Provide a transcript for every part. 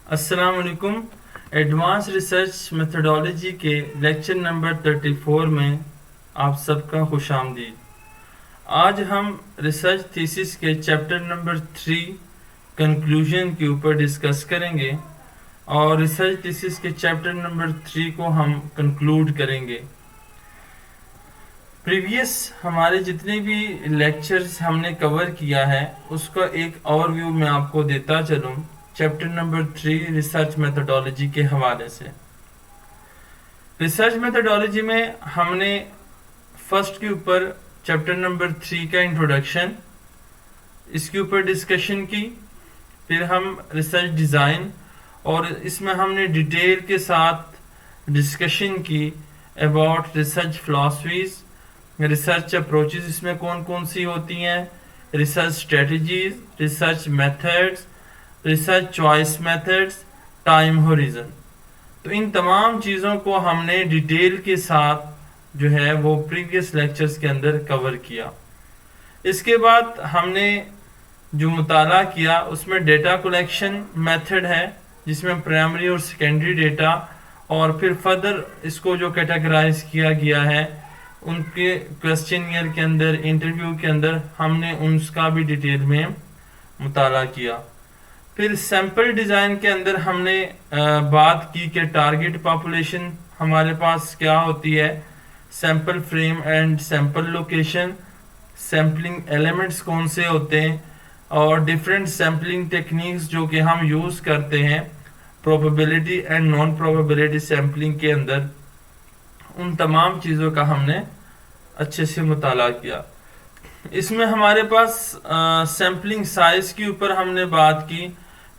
अस्सलाम वालेकुम। Advance research methodology के लेक्चर नंबर 34 में आप सबका खुश आमदीद। आज हम रिसर्च थीसिस के चैप्टर नंबर 3 कंक्लूजन के ऊपर डिस्कस करेंगे और रिसर्च थीसिस के चैप्टर नंबर 3 को हम कंक्लूड करेंगे। प्रीवियस हमारे जितने भी लेक्चर्स हमने कवर किया है उसका एक ओवरव्यू मैं आपको देता चलूँ चैप्टर नंबर 3 रिसर्च मेथडोलॉजी के हवाले से। रिसर्च मेथडोलॉजी में हमने फर्स्ट के ऊपर चैप्टर नंबर 3 का इंट्रोडक्शन, इसके ऊपर डिस्कशन की। फिर हम रिसर्च डिज़ाइन और इसमें हमने डिटेल के साथ डिस्कशन की about research philosophies, research approaches इसमें कौन कौन सी होती हैं, research strategies, research methods, research choice methods, time horizon. तो इन तमाम चीज़ों को हमने डिटेल के साथ जो है वो प्रीवियस लेक्चर्स के अंदर कवर किया। इसके बाद हमने जो मुताला किया उसमें डेटा कलेक्शन मेथड है जिसमें प्राइमरी और सेकेंडरी डेटा, और फिर फर्दर इसको जो कैटेगराइज किया गया है उनके क्वेश्चनियर के अंदर, इंटरव्यू के अंदर हमने उसका भी डिटेल में मुताला किया। फिर सैंपल डिज़ाइन के अंदर हमने बात की कि टारगेट पॉपुलेशन हमारे पास क्या होती है, sample frame and sample location, sampling elements कौन से होते हैं और डिफरेंट सैम्पलिंग टेक्निक्स जो कि हम यूज़ करते हैं probability and non probability sampling के अंदर। उन तमाम चीज़ों का हमने अच्छे से मुताला किया। इसमें हमारे पास सैम्पलिंग साइज के ऊपर हमने बात की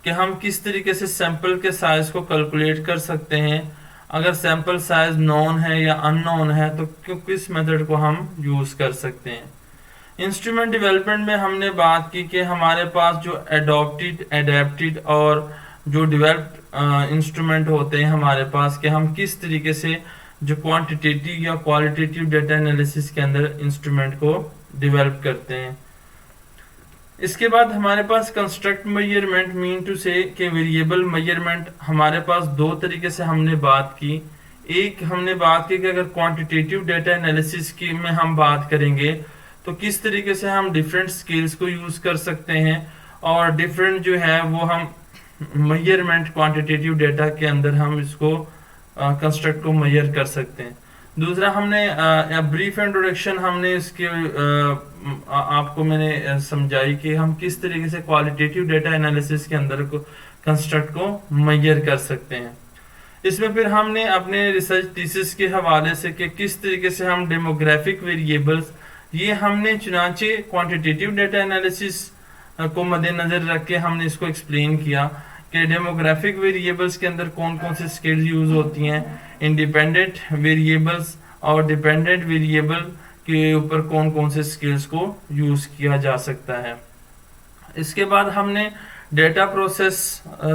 कि हम किस तरीके से सैंपल के साइज को कैलकुलेट कर सकते हैं, अगर सैंपल साइज नॉन है या अननोन है तो किस मेथड को हम यूज़ कर सकते हैं। इंस्ट्रूमेंट डेवलपमेंट में हमने बात की कि हमारे पास जो एडॉप्टेड, एडेप्टेड और जो डेवलप्ड इंस्ट्रूमेंट होते हैं हमारे पास, कि हम किस तरीके से जो क्वांटिटेटिव या क्वालिटेटिव डेटा एनालिसिस के अंदर इंस्ट्रूमेंट को डेवलप करते हैं। इसके बाद हमारे पास कंस्ट्रक्ट मेजरमेंट, मीन टू से कि वेरिएबल मेजरमेंट हमारे पास दो तरीके से हमने बात की। एक हमने बात की कि अगर क्वांटिटेटिव डेटा एनालिसिस की में हम बात करेंगे तो किस तरीके से हम डिफरेंट स्केल्स को यूज कर सकते हैं और डिफरेंट जो है वो हम मेजरमेंट क्वांटिटेटिव डेटा के अंदर हम इसको कंस्ट्रक्ट को मेजर कर सकते हैं। दूसरा हमने ब्रीफ इंट्रोडक्शन हमने इसके आपको मैंने समझाई कि हम किस तरीके से क्वालिटेटिव डेटा एनालिसिस के अंदर को कंस्ट्रक्ट को मेजर कर सकते हैं। इसमें फिर हमने अपने रिसर्च थीसिस के हवाले से कि किस तरीके से हम डेमोग्राफिक वेरिएबल्स, ये हमने चुनाचे क्वांटिटेटिव डेटा एनालिसिस को मद्देनजर रख के हमने इसको एक्सप्लेन किया कि डेमोग्राफिक वेरिएबल्स के अंदर कौन कौन से स्केल्स यूज होती हैं, इंडिपेंडेंट वेरिएबल्स और डिपेंडेंट वेरिएबल के ऊपर कौन कौन से स्केल्स को यूज किया जा सकता है। इसके बाद हमने डेटा प्रोसेस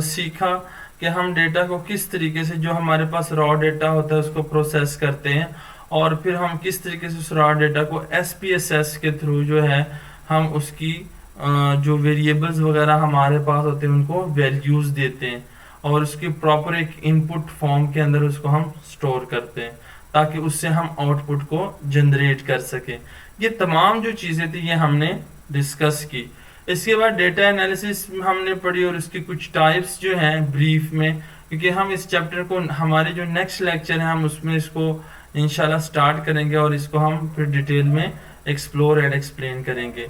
सीखा कि हम डेटा को किस तरीके से, जो हमारे पास रॉ डेटा होता है उसको प्रोसेस करते हैं और फिर हम किस तरीके से उस रॉ डेटा को SPSS के थ्रू जो है हम उसकी जो वेरिएबल्स वगैरह हमारे पास होते हैं उनको वैल्यूज देते हैं और उसकी प्रॉपर एक इनपुट फॉर्म के अंदर उसको हम स्टोर करते हैं ताकि उससे हम आउटपुट को जनरेट कर सकें। ये तमाम जो चीज़ें थी ये हमने डिस्कस की। इसके बाद डेटा एनालिसिस हमने पढ़ी और उसकी कुछ टाइप्स जो हैं ब्रीफ में, क्योंकि हम इस चैप्टर को हमारे जो नेक्स्ट लेक्चर है हम उसमें इसको इंशाल्लाह स्टार्ट करेंगे और इसको हम फिर डिटेल में एक्सप्लोर एंड एक्सप्लेन करेंगे।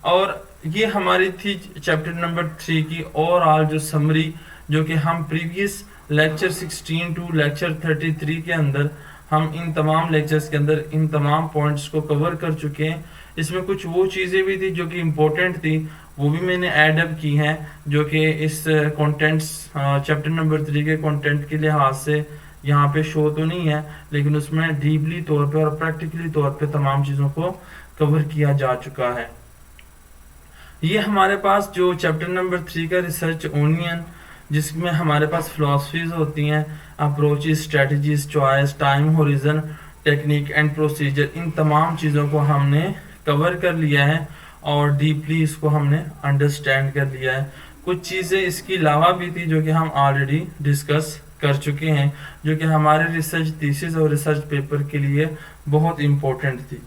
और ये हमारी थी चैप्टर नंबर 3 की ओवरऑल जो समरी, जो कि हम प्रीवियस लेक्चर 16 टू लेक्चर 33 के अंदर हम इन तमाम लेक्चर्स के अंदर इन तमाम पॉइंट्स को कवर कर चुके हैं। इसमें कुछ वो चीज़ें भी थी जो कि इम्पोर्टेंट थी, वो भी मैंने ऐड अप की हैं जो कि इस कंटेंट्स चैप्टर नंबर 3 के कंटेंट के लिहाज से यहाँ पे शो तो नहीं है, लेकिन उसमें डीपली तौर पे और प्रैक्टिकली तौर पे तमाम चीज़ों को कवर किया जा चुका है। ये हमारे पास जो चैप्टर नंबर 3 का रिसर्च ओनियन, जिसमें हमारे पास फिलॉसफीज होती हैं, approaches, strategies, choice, time horizon, technique and procedure, इन तमाम चीज़ों को हमने कवर कर लिया है और डीपली इसको हमने अंडरस्टैंड कर लिया है। کچھ چیزیں اس کی علاوہ بھی تھی جو کہ ہم آلریڈی ڈسکس کر چکے ہیں، جو کہ ہمارے ریسرچ تھیسس اور ریسرچ پیپر کے لیے بہت امپورٹنٹ تھی۔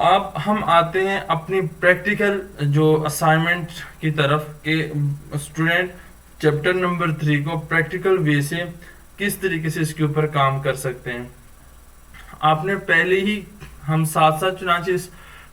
اب ہم آتے ہیں اپنی پریکٹیکل جو اسائنمنٹ کی طرف کہ اسٹوڈنٹ چیپٹر نمبر 3 کو پریکٹیکل وے سے کس طریقے سے اس کے اوپر کام کر سکتے ہیں۔ آپ نے پہلے ہی ہم ساتھ ساتھ، چنانچہ اس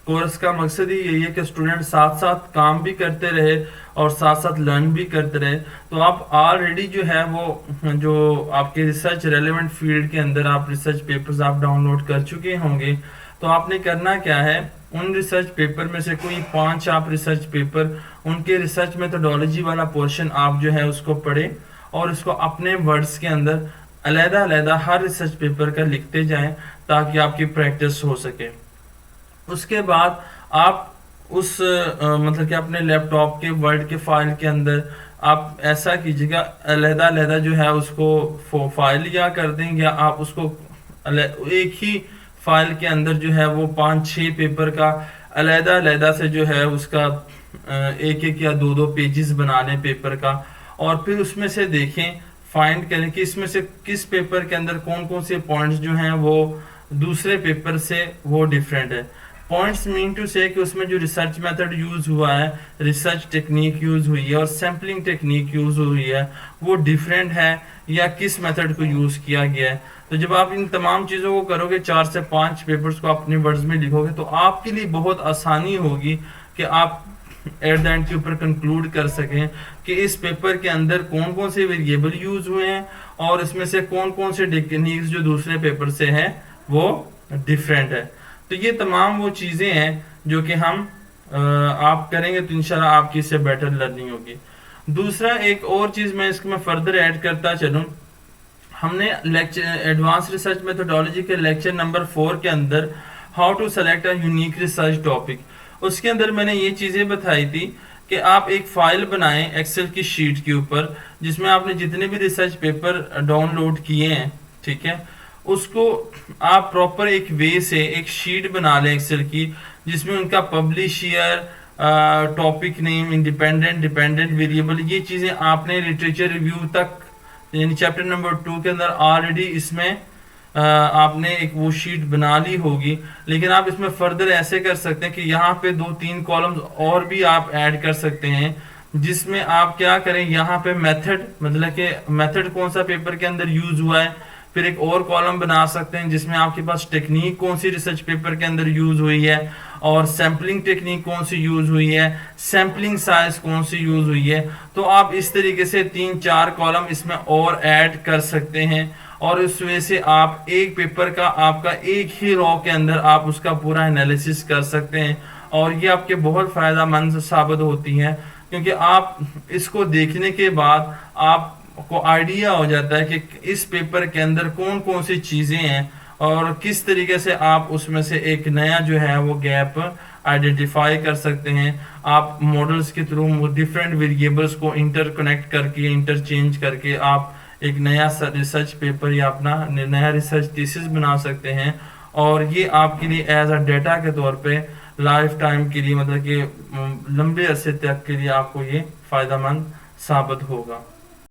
کورس کا مقصد ہی یہی ہے کہ اسٹوڈنٹ ساتھ ساتھ کام بھی کرتے رہے اور ساتھ ساتھ لرن بھی کرتے رہے۔ تو آپ آلریڈی جو ہے وہ جو آپ کے ریسرچ ریلیونٹ فیلڈ کے اندر آپ ریسرچ پیپرز آپ ڈاؤن لوڈ کر چکے ہوں گے۔ تو آپ نے کرنا کیا ہے، ان ریسرچ پیپر میں سے کوئی 5 آپ ریسرچ پیپر، ان کے ریسرچ میتھڈولوجی والا پورشن آپ جو ہے اس کو پڑھیں اور اس کو اپنے ورڈز کے اندر علیحدہ علیحدہ ہر ریسرچ پیپر کا لکھتے جائیں تاکہ آپ کی پریکٹس ہو سکے۔ اس کے بعد آپ اس مطلب کہ اپنے لیپ ٹاپ کے ورڈ کے فائل کے اندر آپ ایسا کیجیے گا، علیحدہ علیحدہ جو ہے اس کو فائل یا کر دیں، یا آپ اس کو ایک ہی فائل کے اندر جو ہے وہ 5-6 پیپر کا علیحدہ علیحدہ سے جو ہے اس کا ایک یا 2 پیجز بنا لیں پیپر کا، اور پھر اس میں سے دیکھیں، فائنڈ کریں کہ اس میں سے کس پیپر کے اندر کون کون سے پوائنٹس جو ہیں وہ دوسرے پیپر سے وہ ڈیفرنٹ ہے۔ پوائنٹس مین ٹو سے کہ اس میں جو ریسرچ میتھڈ یوز ہوا ہے، ریسرچ ٹیکنیک یوز ہوئی ہے اور سیمپلنگ ٹیکنیک یوز ہوئی ہے، وہ ڈیفرنٹ ہے یا کس میتھڈ کو یوز کیا گیا ہے۔ تو جب آپ ان تمام چیزوں کو کرو گے، 4 سے 5 پیپرز کو اپنے ورڈز میں لکھو گے، تو آپ کے لیے بہت آسانی ہوگی کہ آپ ایٹ دا اینڈ کے اوپر کنکلوڈ کر سکیں کہ اس پیپر کے اندر کون کون سے ویریبل یوز ہوئے ہیں اور اس میں سے کون کون سے ٹیکنیکس جو دوسرے پیپر سے ہیں وہ ڈیفرنٹ ہے۔ تو یہ تمام وہ چیزیں ہیں جو کہ ہم آپ کریں گے تو انشاءاللہ آپ کی اس سے بیٹر لرننگ ہوگی۔ دوسرا ایک اور چیز میں اس میں فردر ایڈ کرتا چلوں، ہم نے ایڈوانس ریسرچ میتھڈولوجی کے لیکچر نمبر 4 کے اندر how to select a unique research topic, اس کے اندر میں نے یہ چیزیں بتائی تھی کہ آپ ایک فائل بنائیں ایکسل کی شیٹ کے اوپر جس میں آپ نے جتنے بھی ریسرچ پیپر ڈاؤن لوڈ کیے ہیں، ٹھیک ہے، اس کو آپ پراپر ایک وے سے ایک شیٹ بنا لیں ایکسل کی، جس میں ان کا پبلش ایئر، ٹاپک نیم، انڈیپینڈنٹ، ڈیپینڈنٹ ویریبل، یہ چیزیں آپ نے لٹریچر ریویو تک یعنی چیپٹر نمبر 2 کے اندر آلریڈی اس میں آپ نے ایک وہ شیٹ بنا لی ہوگی، لیکن آپ اس میں فردر ایسے کر سکتے ہیں کہ یہاں پہ 2-3 کالمز اور بھی آپ ایڈ کر سکتے ہیں، جس میں آپ کیا کریں، یہاں پہ میتھڈ، مطلب کہ میتھڈ کون سا پیپر کے اندر یوز ہوا ہے، پھر ایک اور کالم بنا سکتے ہیں جس میں آپ کے پاس ٹیکنیک کون سی ریسرچ پیپر کے اندر یوز ہوئی ہے اور سیمپلنگ ٹیکنیک کون سی یوز ہوئی ہے، سیمپلنگ سائز کون سی یوز ہوئی ہے۔ تو آپ اس طریقے سے 3-4 کالم اس میں اور ایڈ کر سکتے ہیں، اور اس وجہ سے آپ ایک پیپر کا آپ کا ایک ہی رو کے اندر آپ اس کا پورا انالیسس کر سکتے ہیں، اور یہ آپ کے بہت فائدہ مند ثابت ہوتی ہیں، کیونکہ آپ اس کو دیکھنے کے بعد آپ کو آئیڈیا ہو جاتا ہے کہ اس پیپر کے اندر کون کون سی چیزیں ہیں اور کس طریقے سے آپ اس میں سے ایک نیا جو ہے وہ گیپ آئیڈینٹیفائی کر سکتے ہیں۔ آپ ماڈلز کے تھرو ڈیفرنٹ ویریبلز کو انٹر کنیکٹ کر کے، انٹرچینج کر کے آپ ایک نیا ریسرچ پیپر یا اپنا نیا ریسرچ تھیسس بنا سکتے ہیں، اور یہ آپ کے لیے ایز اے ڈیٹا کے طور پہ لائف ٹائم کے لیے، مطلب کہ لمبے عرصے تک کے لیے آپ کو یہ فائدہ مند ثابت ہوگا۔